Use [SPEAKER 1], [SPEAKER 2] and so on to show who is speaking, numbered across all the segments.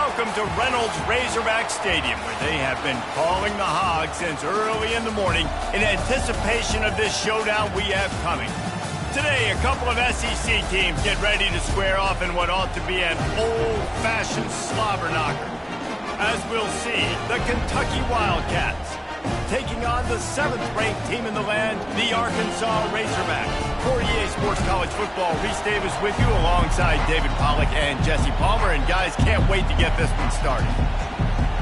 [SPEAKER 1] Welcome to Reynolds Razorback Stadium, where they have been calling the Hogs since early in the morning in anticipation of this showdown we have coming. Today, a couple of SEC teams get ready to square off in what ought to be an old-fashioned slobber knocker. As we'll see, the Kentucky Wildcats taking on the 7th-ranked team in the land, the Arkansas Razorbacks. For EA Sports College Football, Reese Davis with you alongside David Pollack and Jesse Palmer. And guys, can't wait to get this one started.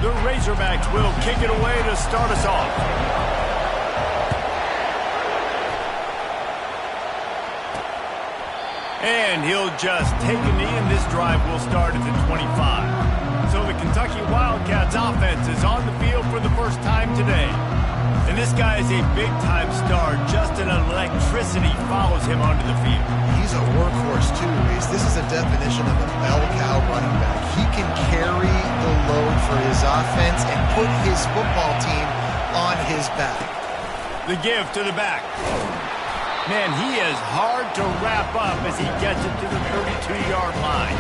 [SPEAKER 1] The Razorbacks will kick it away to start us off. And he'll just take a knee, and this drive will start at the 25. So the Kentucky Wildcats offense is on the field for the first time today. And this guy is a big-time star. Just an electricity follows him onto the field.
[SPEAKER 2] He's a workhorse, too, Reese. This is a definition of a bell cow running back. He can carry the load for his offense and put his football team on his back.
[SPEAKER 1] The give to the back. Man, he is hard to wrap up as he gets it to the 32-yard line.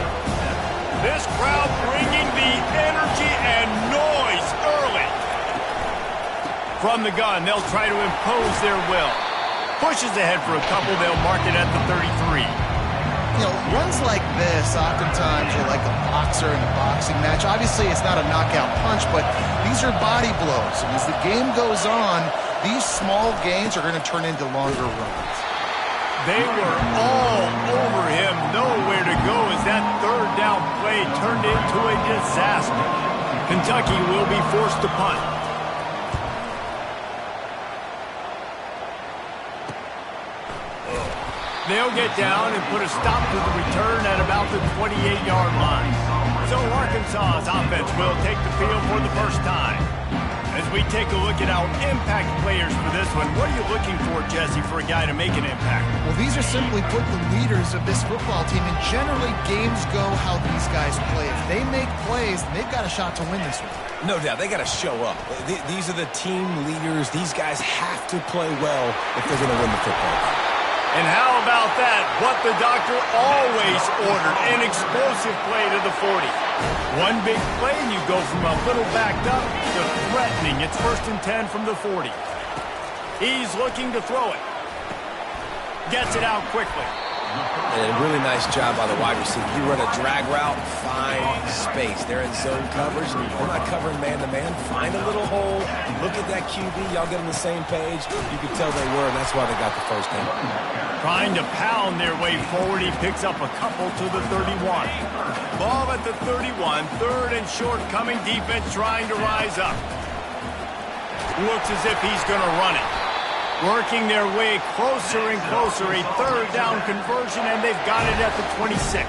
[SPEAKER 1] This crowd bringing the energy and noise early. From the gun, they'll try to impose their will. Pushes ahead for a couple, they'll mark it at the 33.
[SPEAKER 2] You know, runs like this oftentimes are like a boxer in a boxing match. Obviously, it's not a knockout punch, but these are body blows. And as the game goes on, these small gains are going to turn into longer runs.
[SPEAKER 1] They were all over him, nowhere to go as that third down play turned into a disaster. Kentucky will be forced to punt. They'll get down and put a stop to the return at about the 28-yard line. So Arkansas's offense will take the field for the first time. As we take a look at our impact players for this one, what are you looking for, Jesse, for a guy to make an impact?
[SPEAKER 2] Well, these are simply put the leaders of this football team, and generally games go how these guys play. If they make plays, they've got a shot to win this one.
[SPEAKER 3] No doubt, they got to show up. These are the team leaders. These guys have to play well if they're going to win the football game.
[SPEAKER 1] And how about that? What the doctor always ordered, an explosive play to the 40. One big play, and you go from a little backed up to threatening. It's 1st and 10 from the 40. He's looking to throw it. Gets it out quickly.
[SPEAKER 3] And a really nice job by the wide receiver. You run a drag route, find space. They're in zone coverage. We're not covering man-to-man. Find a little hole. Look at that QB. Y'all get on the same page. You can tell they were, and that's why they got the first down.
[SPEAKER 1] Trying to pound their way forward. He picks up a couple to the 31. Ball at the 31. 3rd and short coming. Defense trying to rise up. Looks as if he's going to run it. Working their way closer and closer. A 3rd down conversion, and they've got it at the 26.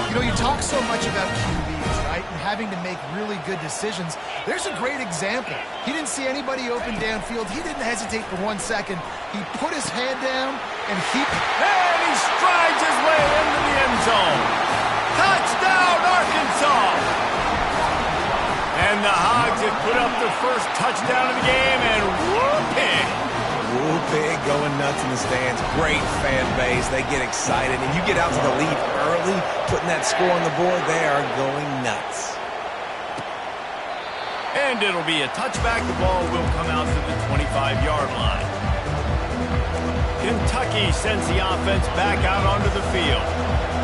[SPEAKER 2] You know, you talk so much about QBs, right, and having to make really good decisions. There's a great example. He didn't see anybody open downfield. He didn't hesitate for 1 second. He put his hand down, and he
[SPEAKER 1] strides his way into the end zone. Touchdown, Arkansas! And the Hogs have put up the first touchdown of the game, and whoop-pig.
[SPEAKER 3] Whoop-pig going nuts in the stands. Great fan base. They get excited, and you get out to the lead early, putting that score on the board, they are going nuts.
[SPEAKER 1] And it'll be a touchback. The ball will come out to the 25-yard line. Kentucky sends the offense back out onto the field.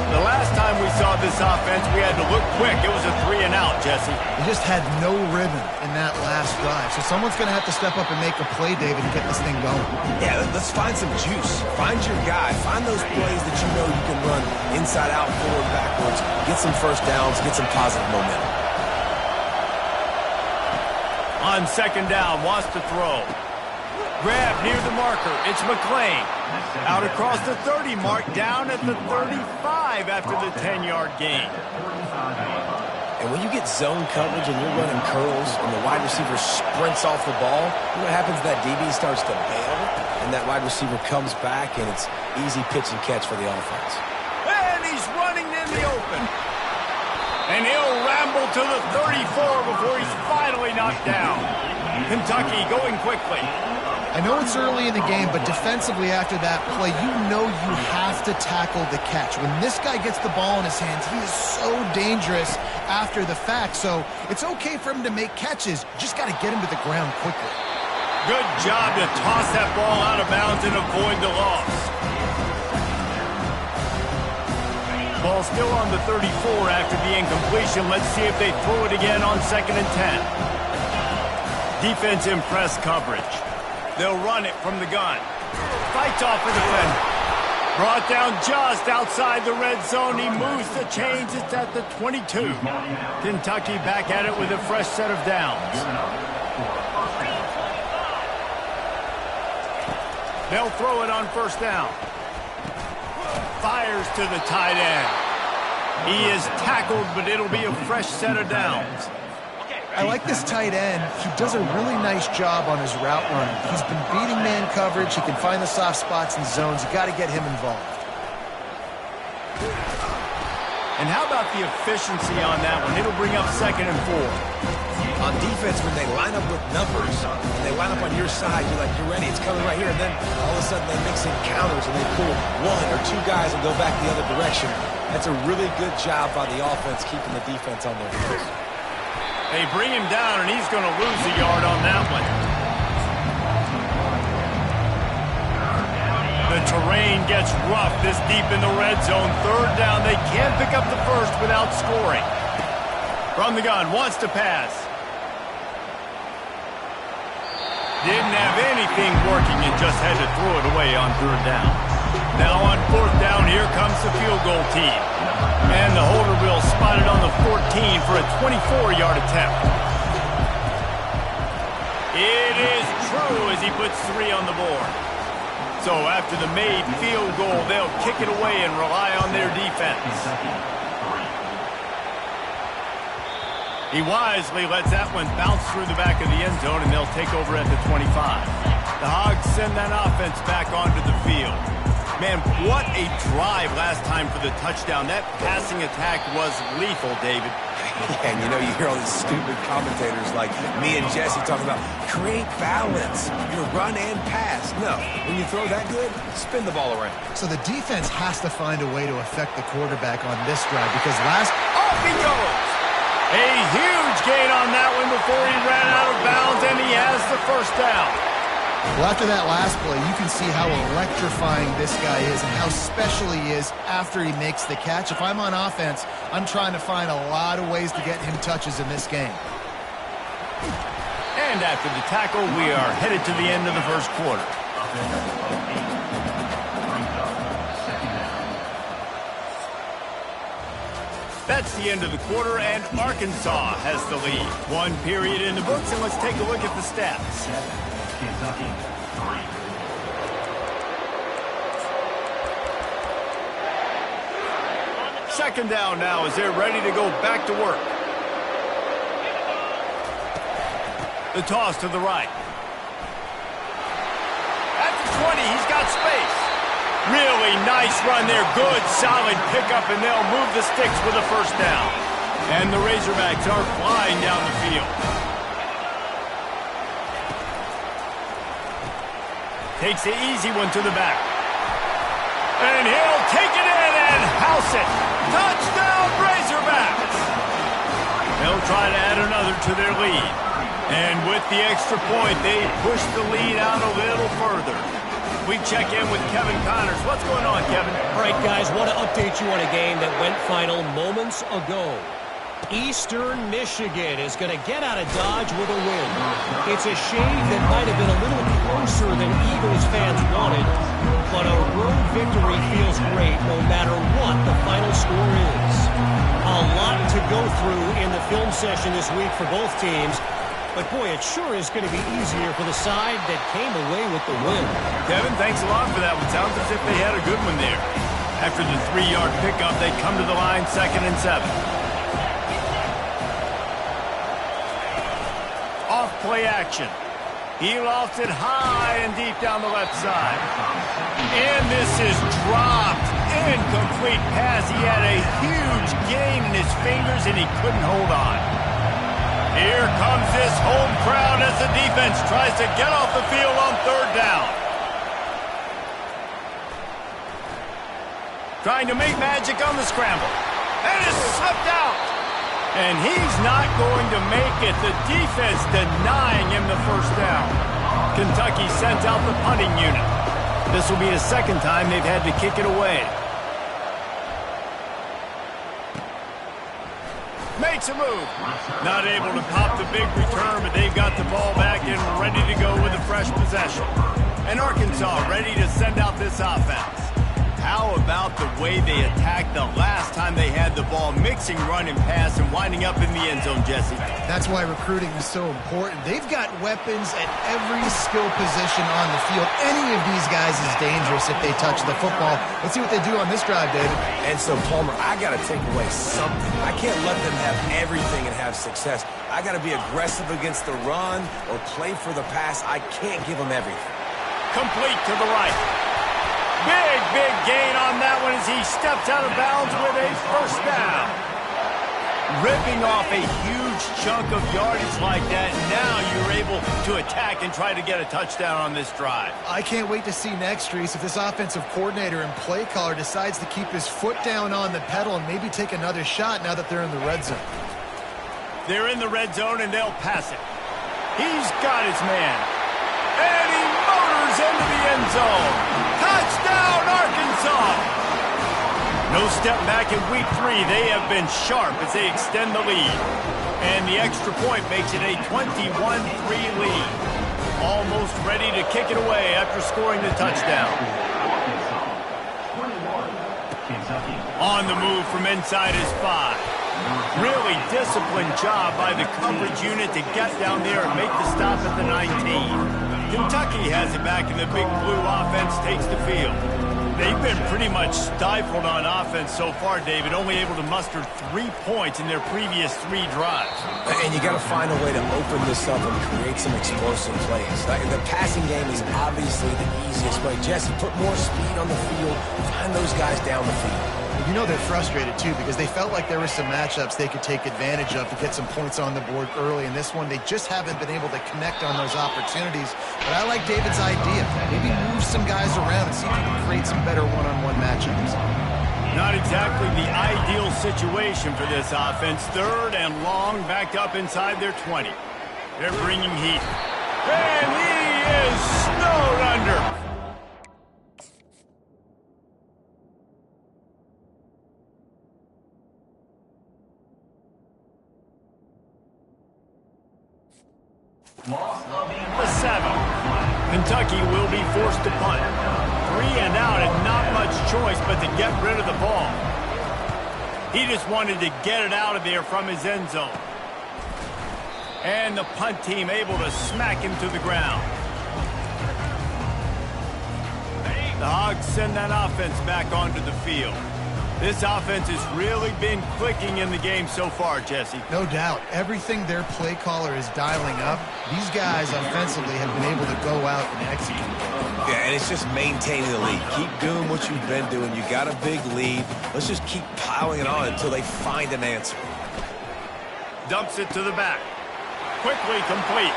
[SPEAKER 1] The last time we saw this offense, we had to look quick. It was a 3-and-out, Jesse.
[SPEAKER 2] They just had no rhythm in that last drive. So someone's going to have to step up and make a play, David, and get this thing going.
[SPEAKER 3] Yeah, let's find some juice. Find your guy. Find those plays that you know you can run inside out, forward, backwards. Get some first downs. Get some positive momentum.
[SPEAKER 1] On 2nd down, wants to throw. Grab near the marker. It's McClain. Out across the 30 mark, down at the 35 after the 10-yard gain.
[SPEAKER 3] And when you get zone coverage and you're running curls and the wide receiver sprints off the ball, you know what happens? That DB starts to bail, and that wide receiver comes back, and it's easy pitch and catch for the offense.
[SPEAKER 1] And he's running in the open. And he'll ramble to the 34 before he's finally knocked down. Kentucky going quickly.
[SPEAKER 2] I know it's early in the game, but defensively after that play, you know you have to tackle the catch. When this guy gets the ball in his hands, he is so dangerous after the fact. So it's okay for him to make catches. You just got to get him to the ground quickly.
[SPEAKER 1] Good job to toss that ball out of bounds and avoid the loss. Ball still on the 34 after the incompletion. Let's see if they throw it again on 2nd and 10. Defense in press coverage. They'll run it from the gun. Fights off the defender. Brought down just outside the red zone. He moves the chains. It's at the 22. Kentucky back at it with a fresh set of downs. They'll throw it on 1st down. Fires to the tight end. He is tackled, but it'll be a fresh set of downs.
[SPEAKER 2] I like this tight end. He does a really nice job on his route running. He's been beating man coverage. He can find the soft spots and zones. You got to get him involved.
[SPEAKER 1] And how about the efficiency on that one? It'll bring up 2nd and 4.
[SPEAKER 3] On defense, when they line up with numbers, and they line up on your side, you're like, you're ready, it's coming right here. And then all of a sudden they mix in counters and they pull 1 or 2 guys and go back the other direction. That's a really good job by the offense, keeping the defense on their heels.
[SPEAKER 1] They bring him down, and he's going to lose a yard on that one. The terrain gets rough this deep in the red zone. 3rd down. They can't pick up the first without scoring. From the gun, wants to pass. Didn't have anything working and just had to throw it away on 3rd down. Now on 4th down, here comes the field goal team. And the holder will spot it on the 14 for a 24-yard attempt. It is true as he puts 3 on the board. So after the made field goal, they'll kick it away and rely on their defense. He wisely lets that one bounce through the back of the end zone, and they'll take over at the 25. The Hogs send that offense back onto the field. Man, what a drive last time for the touchdown. That passing attack was lethal, David.
[SPEAKER 3] Yeah, and you know, you hear all these stupid commentators like me and Jesse talking about create balance, run and pass. No, when you throw that good, spin the ball around.
[SPEAKER 2] So the defense has to find a way to affect the quarterback on this drive because
[SPEAKER 1] off he goes! A huge gain on that one before he ran out of bounds, and he has the 1st down.
[SPEAKER 2] Well, after that last play, you can see how electrifying this guy is and how special he is after he makes the catch. If I'm on offense, I'm trying to find a lot of ways to get him touches in this game.
[SPEAKER 1] And after the tackle, we are headed to the end of the 1st quarter. That's the end of the quarter, and Arkansas has the lead. 1 period in the books, and let's take a look at the stats. Kentucky 3. 2nd down now as they're ready to go back to work. The toss to the right. At the 20, he's got space. Really nice run there. Good, solid pickup, and they'll move the sticks with a 1st down. And the Razorbacks are flying down the field. Takes the easy one to the back. And he'll take it in and house it. Touchdown, Razorbacks! They'll try to add another to their lead. And with the extra point, they push the lead out a little further. We check in with Kevin Connors. What's going on, Kevin?
[SPEAKER 4] All right, guys, want to update you on a game that went final moments ago. Eastern Michigan is going to get out of Dodge with a win. It's a shame that might have been a little closer than Eagles fans wanted, but a road victory feels great no matter what the final score is. A lot to go through in the film session this week for both teams, but boy, it sure is going to be easier for the side that came away with the win.
[SPEAKER 1] Kevin, thanks a lot for that one. Sounds as if they had a good one there. After the 3-yard pickup, they come to the line 2nd and 7. Off-play action. He lofts it high and deep down the left side. And this is dropped. Incomplete pass. He had a huge gain in his fingers, and he couldn't hold on. Here comes this home crowd as the defense tries to get off the field on third down. Trying to make magic on the scramble. And it's slipped out. And he's not going to make it. The defense denying him the first down. Kentucky sends out the punting unit. This will be the second time they've had to kick it away. Makes a move. Not able to pop the big return, but they've got the ball back and ready to go with a fresh possession. And Arkansas ready to send out this offense. How about the way they attacked the last time they had the ball, mixing run and pass and winding up in the end zone, Jesse?
[SPEAKER 2] That's why recruiting is so important. They've got weapons at every skill position on the field. Any of these guys is dangerous if they touch the football. Let's see what they do on this drive, David.
[SPEAKER 3] And so, Palmer, I got to take away something. I can't let them have everything and have success. I got to be aggressive against the run or play for the pass. I can't give them everything.
[SPEAKER 1] Complete to the right. Big gain on that one as he steps out of bounds with a first down. Ripping off a huge chunk of yardage like that, now you're able to attack and try to get a touchdown on this drive.
[SPEAKER 2] I can't wait to see next, Reese, if this offensive coordinator and play caller decides to keep his foot down on the pedal and maybe take another shot now that they're in the red zone.
[SPEAKER 1] They're in the red zone and they'll pass it. He's got his man. And he motors into the end zone. Touchdown, Arkansas! No step back in week 3. They have been sharp as they extend the lead. And the extra point makes it a 21-3 lead. Almost ready to kick it away after scoring the touchdown. On the move from inside his 5. Really disciplined job by the coverage unit to get down there and make the stop at the 19. Kentucky has it back, and the big blue offense takes the field. They've been pretty much stifled on offense so far, David, only able to muster 3 points in their previous 3 drives.
[SPEAKER 3] And you got to find a way to open this up and create some explosive plays. The passing game is obviously the easiest way. Jesse, put more speed on the field, find those guys down the field.
[SPEAKER 2] You know they're frustrated, too, because they felt like there were some matchups they could take advantage of to get some points on the board early. In this one, they just haven't been able to connect on those opportunities. But I like David's idea. Maybe move some guys around and see if you can create some better one-on-one matchups.
[SPEAKER 1] Not exactly the ideal situation for this offense. 3rd and long, backed up inside their 20. They're bringing heat. And he is snowed under. The 7. Kentucky will be forced to punt. 3 and out and not much choice but to get rid of the ball. He just wanted to get it out of there from his end zone. And the punt team able to smack him to the ground. The Hogs send that offense back onto the field. This offense has really been clicking in the game so far, Jesse.
[SPEAKER 2] No doubt. Everything their play caller is dialing up, these guys offensively have been able to go out and execute.
[SPEAKER 3] Yeah, and it's just maintaining the lead. Keep doing what you've been doing. You got a big lead. Let's just keep piling it on until they find an answer.
[SPEAKER 1] Dumps it to the back. Quickly complete.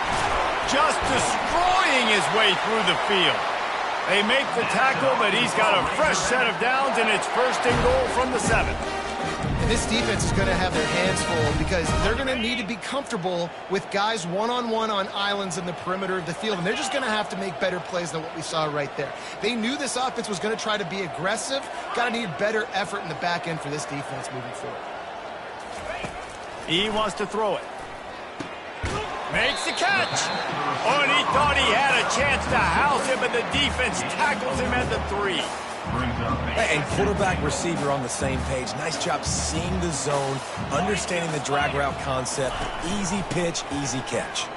[SPEAKER 1] Just destroying his way through the field. They make the tackle, but he's got a fresh set of downs, and it's 1st and goal from the 7.
[SPEAKER 2] And this defense is going to have their hands full because they're going to need to be comfortable with guys one-on-one on islands in the perimeter of the field, and they're just going to have to make better plays than what we saw right there. They knew this offense was going to try to be aggressive. Got to need better effort in the back end for this defense moving forward.
[SPEAKER 1] He wants to throw it. Makes the catch. Oh, and he thought he had a chance to house him, but the defense tackles him at the 3.
[SPEAKER 3] And quarterback receiver on the same page. Nice job seeing the zone, understanding the drag route concept. Easy pitch, easy catch.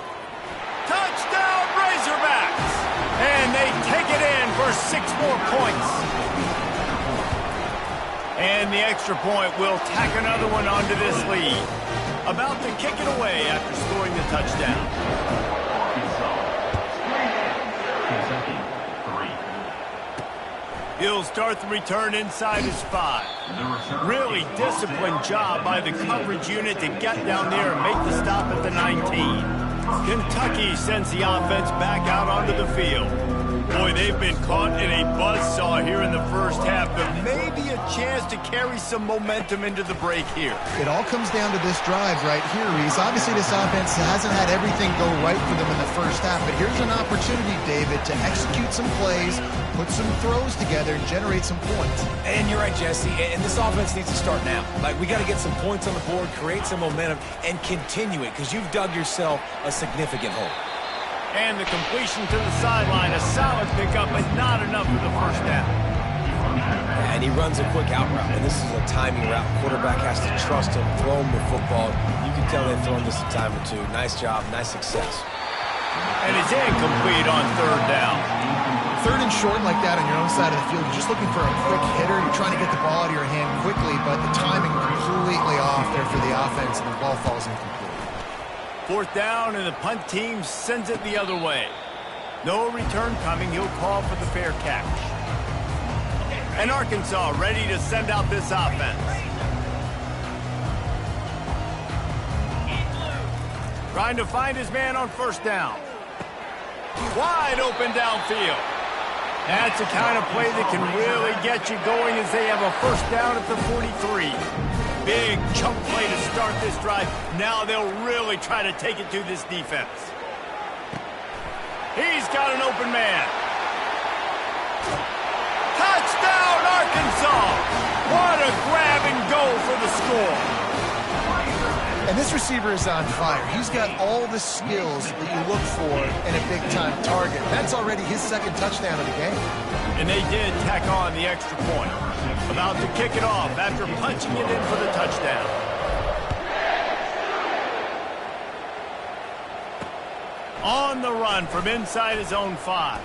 [SPEAKER 1] Touchdown, Razorbacks! And they take it in for 6 more points. And the extra point will tack another one onto this lead. About to kick it away after scoring the touchdown. He'll start the return inside his 5. Really disciplined job by the coverage unit to get down there and make the stop at the 19. Kentucky sends the offense back out onto the field. Boy, they've been caught in a buzzsaw here in the first half, but maybe a chance to carry some momentum into the break here.
[SPEAKER 2] It all comes down to this drive right here, Reese. Obviously, this offense hasn't had everything go right for them in the first half, but here's an opportunity, David, to execute some plays, put some throws together, and generate some points.
[SPEAKER 3] And you're right, Jesse, and this offense needs to start now. Like, we got to get some points on the board, create some momentum, and continue it, because you've dug yourself a significant hole.
[SPEAKER 1] And the completion to the sideline, a solid pickup, but not enough for the first down.
[SPEAKER 3] And he runs a quick out route, and this is a timing route. Quarterback has to trust him, throw him the football. You can tell they've thrown this a time or two. Nice job, nice success.
[SPEAKER 1] And it's incomplete on 3rd down.
[SPEAKER 2] 3rd and short like that on your own side of the field, you're just looking for a quick hitter. You're trying to get the ball out of your hand quickly, but the timing completely off there for the offense, and the ball falls incomplete.
[SPEAKER 1] 4th down, and the punt team sends it the other way. No return coming. He'll call for the fair catch. And Arkansas ready to send out this offense. Trying to find his man on 1st down. Wide open downfield. That's the kind of play that can really get you going as they have a 1st down at the 43. Big chunk play to start this drive. Now they'll really try to take it to this defense. He's got an open man. Touchdown, Arkansas! What a grab and go for the score.
[SPEAKER 2] And this receiver is on fire. He's got all the skills that you look for in a big-time target. That's already his 2nd touchdown of the game.
[SPEAKER 1] And they did tack on the extra point. About to kick it off after punching it in for the touchdown. On the run from inside his own 5.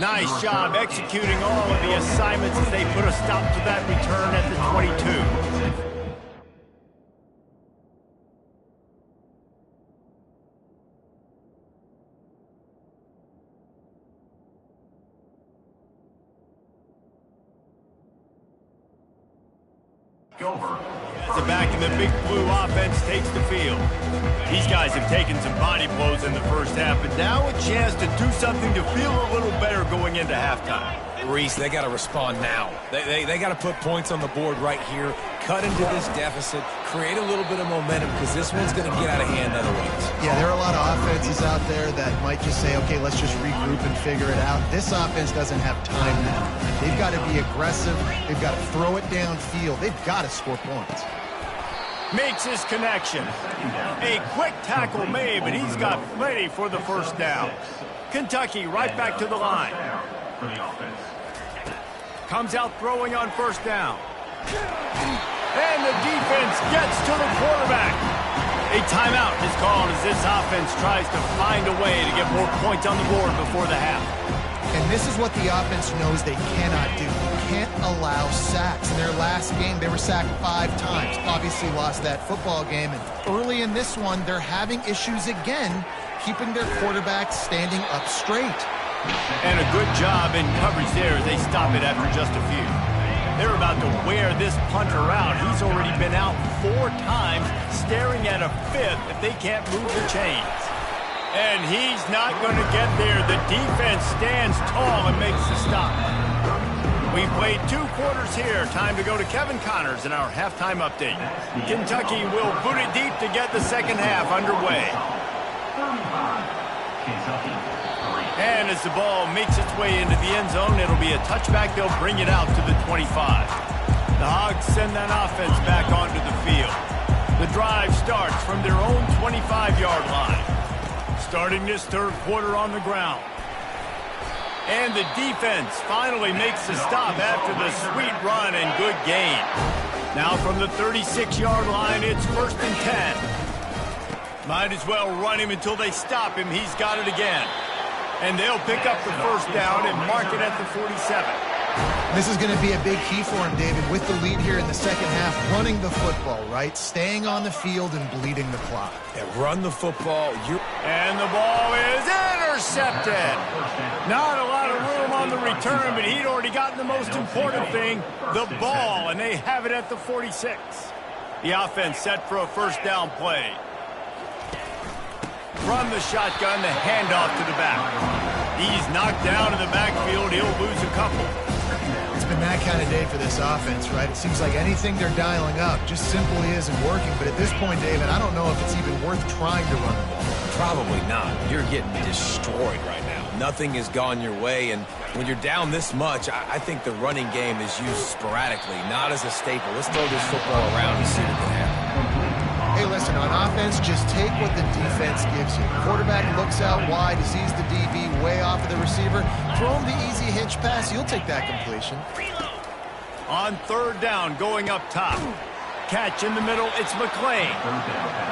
[SPEAKER 1] Nice job executing all of the assignments as they put a stop to that return at the 22. The back in the big blue offense takes the field. These guys have taken some body blows in the first half, but now a chance to do something to feel a little better going into halftime.
[SPEAKER 3] Reese, they got to respond now. They got to put points on the board right here, cut into this deficit, create a little bit of momentum, because this one's going to get out of hand otherwise.
[SPEAKER 2] Yeah, there are a lot of offenses out there that might just say, okay, let's just regroup and figure it out. This offense doesn't have time now. They've got to be aggressive. They've got to throw it downfield. They've got to score points.
[SPEAKER 1] Makes his connection. A quick tackle made, but he's got plenty for the 1st down. Kentucky right back to the line. Comes out throwing on 1st down. And the defense gets to the quarterback. A timeout is called as this offense tries to find a way to get more points on the board before the half.
[SPEAKER 2] And this is what the offense knows they cannot do. They can't allow sacks. In their last game, they were sacked 5 times. Obviously lost that football game. And early in this one, they're having issues again, keeping their quarterback standing up straight.
[SPEAKER 1] And a good job in coverage there as they stop it after just a few. They're about to wear this punter out. He's already been out 4 times, staring at a 5th if they can't move the chains. And he's not going to get there. The defense stands tall and makes the stop. We've played 2 quarters here. Time to go to Kevin Connors in our halftime update. Kentucky will boot it deep to get the second half underway. And as the ball makes its way into the end zone, it'll be a touchback. They'll bring it out to the 25. The Hogs send that offense back onto the field. The drive starts from their own 25-yard line. Starting this 3rd quarter on the ground. And the defense finally makes the stop after the sweet run and good gain. Now from the 36-yard line, it's 1st and 10. Might as well run him until they stop him. He's got it again. And they'll pick up the 1st down and mark it at the 47.
[SPEAKER 2] This is going to be a big key for him, David, with the lead here in the second half, running the football, right? Staying on the field and bleeding the clock.
[SPEAKER 3] Yeah, run the football.
[SPEAKER 1] And the ball is Intercepted. Not a lot of room on the return, but he'd already gotten the most important thing, the ball, and they have it at the 46. The offense set for a first down play. From the shotgun, the handoff to the back. He's knocked down in the backfield. He'll lose a couple.
[SPEAKER 2] It's been that kind of day for this offense, right? It seems like anything they're dialing up just simply isn't working. But at this point, David, I don't know if it's even worth trying to run the ball.
[SPEAKER 3] Probably not. You're getting destroyed right now. Nothing has gone your way, and when you're down this much, I think the running game is used sporadically, not as a staple. Let's throw this football around and see what can happen.
[SPEAKER 2] Hey, listen, on offense, just take what the defense gives you. The quarterback looks out wide, he sees the DB way off of the receiver. Throw him the easy hitch pass, you'll take that completion.
[SPEAKER 1] On third down, going up top. Catch in the middle, it's McClain.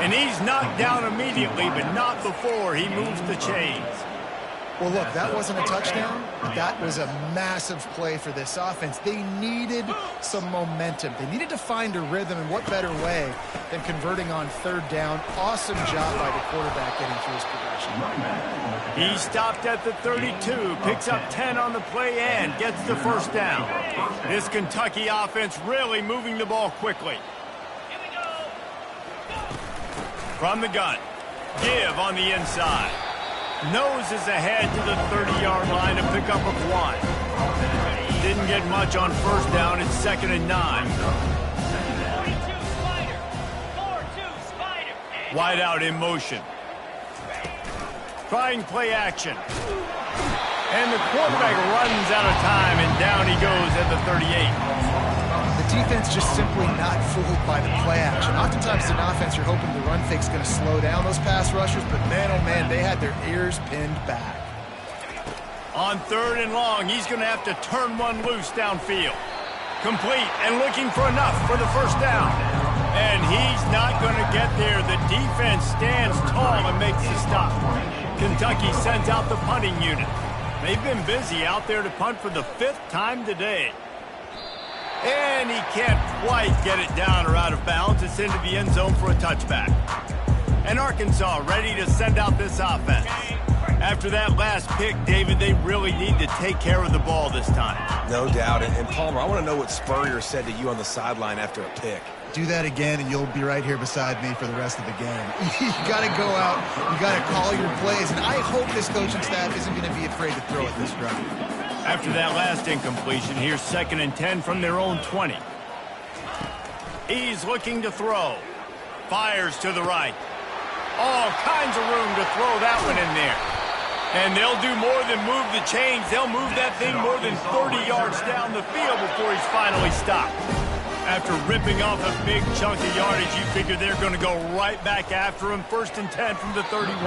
[SPEAKER 1] And he's knocked down immediately, but not before he moves the chains.
[SPEAKER 2] Well, look, that wasn't a touchdown. That was a massive play for this offense. They needed some momentum. They needed to find a rhythm, and what better way than converting on third down. Awesome job by the quarterback getting through his progression.
[SPEAKER 1] He stopped at the 32, picks up 10 on the play and gets the first down. This Kentucky offense really moving the ball quickly. From the gun, give on the inside. Noses ahead to the 30-yard line to pick up a 1. Didn't get much on first down. It's 2nd and 9. Wide out in motion. Trying play action. And the quarterback runs out of time, and down he goes at the 38.
[SPEAKER 2] The defense just simply not fooled by the play action. Oftentimes in offense, you're hoping the run fake's going to slow down those pass rushers, but man, oh man, they had their ears pinned back.
[SPEAKER 1] On third and long, he's going to have to turn one loose downfield. Complete and looking for enough for the first down. And he's not going to get there. The defense stands tall and makes the stop. Kentucky sends out the punting unit. They've been busy out there to punt for the 5th time today. And he can't quite get it down or out of bounds. It's into the end zone for a touchback. And Arkansas ready to send out this offense. After that last pick, David, they really need to take care of the ball this time.
[SPEAKER 3] No doubt. And Palmer, I want to know what Spurrier said to you on the sideline after a pick.
[SPEAKER 2] Do that again, and you'll be right here beside me for the rest of the game. You got to go out. You got to call your plays. And I hope this coaching staff isn't going to be afraid to throw at this drive.
[SPEAKER 1] After that last incompletion, here's 2nd and 10 from their own 20. He's looking to throw. Fires to the right. All kinds of room to throw that one in there. And they'll do more than move the chains. They'll move that thing more than 30 yards down the field before he's finally stopped. After ripping off a big chunk of yardage, you figure they're going to go right back after him. 1st and 10 from the 31.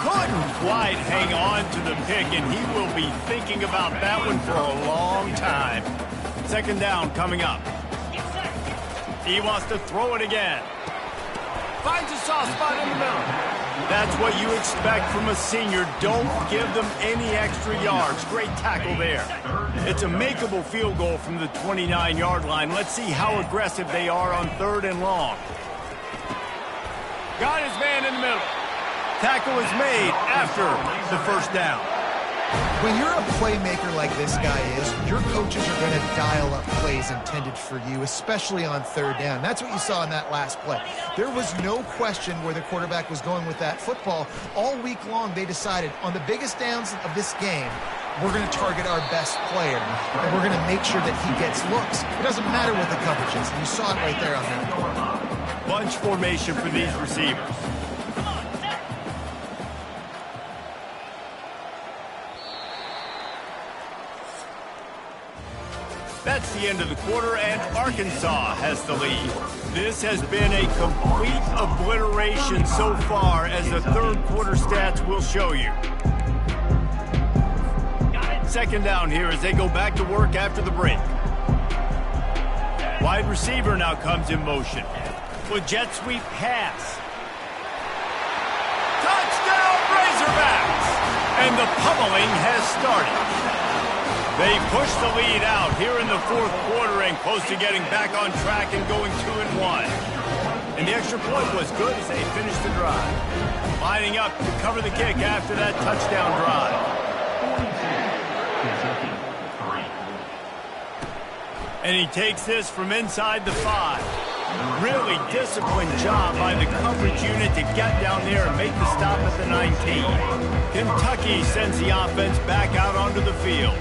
[SPEAKER 1] Couldn't quite hang on to the pick, and he will be thinking about that one for a long time. 2nd down coming up. He wants to throw it again. Finds a soft spot in the middle. That's what you expect from a senior. Don't give them any extra yards. Great tackle there. It's a makeable field goal from the 29-yard line. Let's see how aggressive they are on 3rd and long. Got his man in the middle. Tackle is made after the first down.
[SPEAKER 2] When you're a playmaker like this guy is, your coaches are going to dial up plays intended for you, especially on 3rd down. That's what you saw in that last play. There was no question where the quarterback was going with that football. All week long, they decided on the biggest downs of this game, we're going to target our best player, and we're going to make sure that he gets looks. It doesn't matter what the coverage is, and you saw it right there on that play.
[SPEAKER 1] Bunch formation for these receivers. That's the end of the quarter, and Arkansas has the lead. This has been a complete obliteration so far, as the 3rd quarter stats will show you. 2nd down here as they go back to work after the break. Wide receiver now comes in motion. With jet sweep pass. Touchdown Razorbacks! And the pummeling has started. They push the lead out here in the 4th quarter and close to getting back on track and going 2-1. And the extra point was good as they finished the drive. Lining up to cover the kick after that touchdown drive. And he takes this from inside the 5. Really disciplined job by the coverage unit to get down there and make the stop at the 19. Kentucky sends the offense back out onto the field.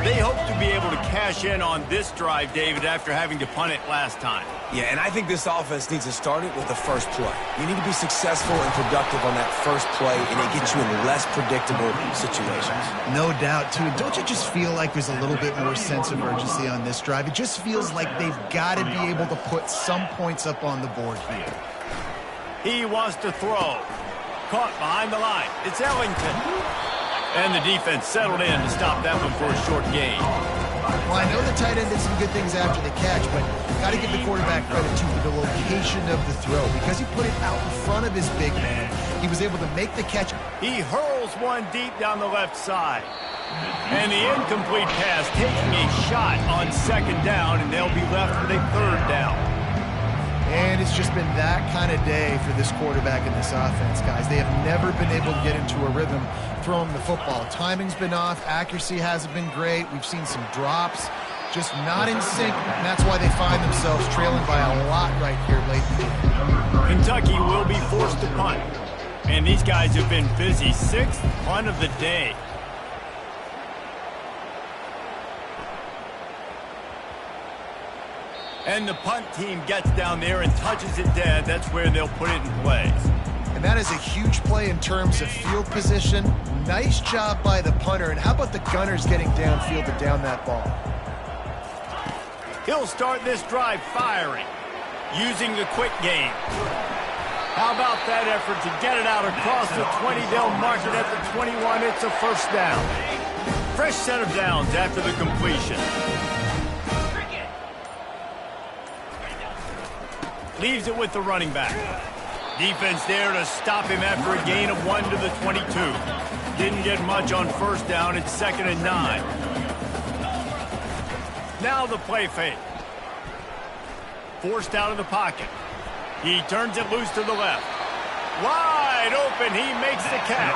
[SPEAKER 1] They hope to be able to cash in on this drive, David, after having to punt it last time.
[SPEAKER 3] Yeah, and I think this offense needs to start it with the first play. You need to be successful and productive on that first play, and it gets you in less predictable situations.
[SPEAKER 2] No doubt, too. Don't you just feel like there's a little bit more sense of urgency on this drive? It just feels like they've got to be able to put some points up on the board here.
[SPEAKER 1] He wants to throw. Caught behind the line. It's Ellington. And the defense settled in to stop that one for a short gain.
[SPEAKER 2] Well, I know the tight end did some good things after the catch, but got to give the quarterback credit, too, for the location of the throw. Because he put it out in front of his big man, he was able to make the catch.
[SPEAKER 1] He hurls one deep down the left side. And the incomplete pass taking a shot on second down, and they'll be left with a third down.
[SPEAKER 2] And it's just been that kind of day for this quarterback in this offense, guys. They have never been able to get into a rhythm throwing the football. Timing's been off. Accuracy hasn't been great. We've seen some drops. Just not in sync, and that's why they find themselves trailing by a lot right here late in the game.
[SPEAKER 1] Kentucky will be forced to punt. And these guys have been busy. 6th punt of the day. And the punt team gets down there and touches it dead. That's where they'll put it in play.
[SPEAKER 2] And that is a huge play in terms of field position. Nice job by the punter. And how about the gunners getting downfield to down that ball?
[SPEAKER 1] He'll start this drive firing, using the quick game. How about that effort to get it out across the 20? They'll mark it at the 21. It's a first down. Fresh set of downs after the completion. Leaves it with the running back. Defense there to stop him after a gain of 1 to the 22. Didn't get much on first down. It's 2nd and 9. Now the play fake. Forced out of the pocket. He turns it loose to the left. Wide open. He makes the catch.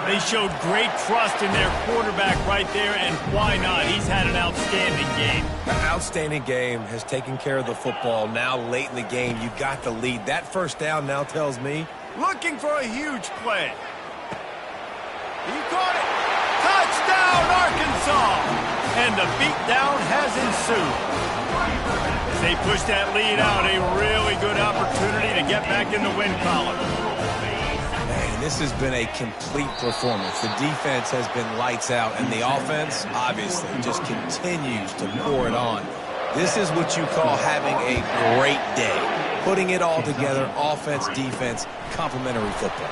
[SPEAKER 1] They showed great trust in their quarterback right there, and why not? He's had an outstanding game.
[SPEAKER 3] An outstanding game, has taken care of the football. Now late in the game, you got the lead. That first down now tells me.
[SPEAKER 1] Looking for a huge play. He caught it. Touchdown, Arkansas. And the beatdown has ensued. As they push that lead out, a really good opportunity to get back in the win column.
[SPEAKER 3] Man, this has been a complete performance. The defense has been lights out, and the offense, obviously, just continues to pour it on. This is what you call having a great day. Putting it all together, offense, defense, complementary football.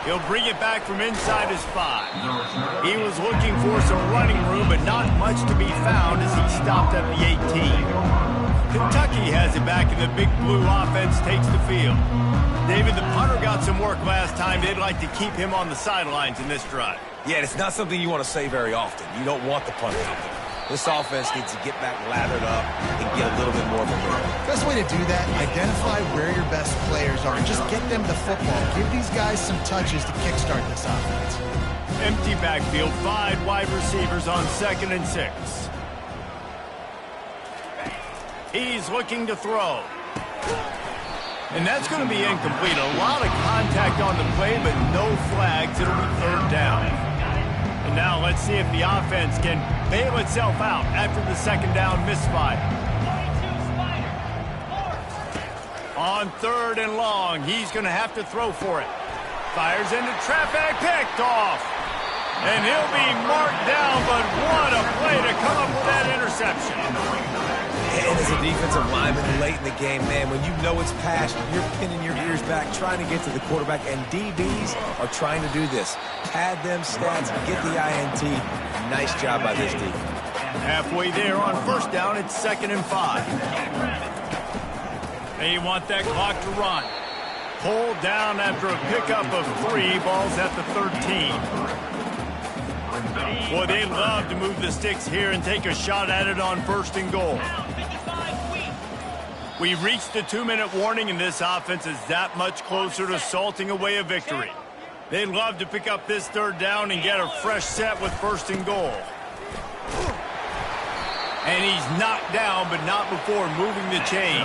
[SPEAKER 1] He'll bring it back from inside his 5. He was looking for some running room, but not much to be found as he stopped at the 18. Kentucky has it back, and the big blue offense takes the field. David, the punter got some work last time. They'd like to keep him on the sidelines in this drive.
[SPEAKER 3] Yeah, it's not something you want to say very often. You don't want the punter out there. This offense needs to get back lathered up and get a little bit more of a rhythm.
[SPEAKER 2] Best way to do that, identify where your best players are and just get them the football. Give these guys some touches to kickstart this offense.
[SPEAKER 1] Empty backfield, 5 wide receivers on 2nd and 6. He's looking to throw. And that's going to be incomplete. A lot of contact on the play, but no flags. It'll be 3rd down. And now let's see if the offense can bail itself out after the 2nd down misfire. On 3rd and long, he's going to have to throw for it. Fires into traffic, picked off. And he'll be marked down, but what a play to come up with that interception.
[SPEAKER 3] And as a defensive lineman late in the game, man, when you know it's past, you're pinning your ears back, trying to get to the quarterback, and DBs are trying to do this. Pad them stats, get the INT. Nice job by this defense.
[SPEAKER 1] Halfway there on first down, it's 2nd and 5. They want that clock to run. Pulled down after a pickup of 3, balls at the 13. Boy, they love to move the sticks here and take a shot at it on 1st and goal. We've reached the 2-minute warning, and this offense is that much closer to salting away a victory. They'd love to pick up this third down and get a fresh set with 1st and goal. And he's knocked down, but not before moving the chains.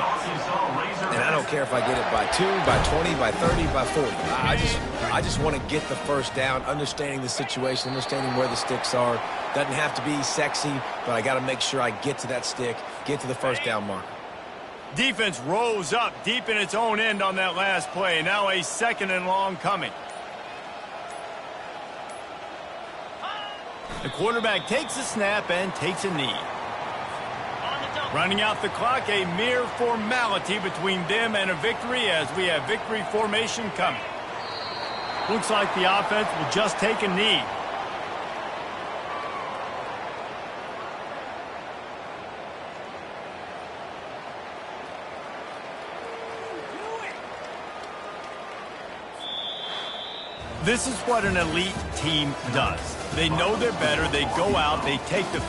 [SPEAKER 3] And I don't care if I get it by 2, by 20, by 30, by 40. I just want to get the first down, understanding the situation, understanding where the sticks are. Doesn't have to be sexy, but I got to make sure I get to that stick, get to the first down marker.
[SPEAKER 1] Defense rose up deep in its own end on that last play. Now a 2nd and long coming. The quarterback takes a snap and takes a knee. Running out the clock, a mere formality between them and a victory as we have victory formation coming. Looks like the offense will just take a knee. This is what an elite team does. They know they're better. They go out. They take the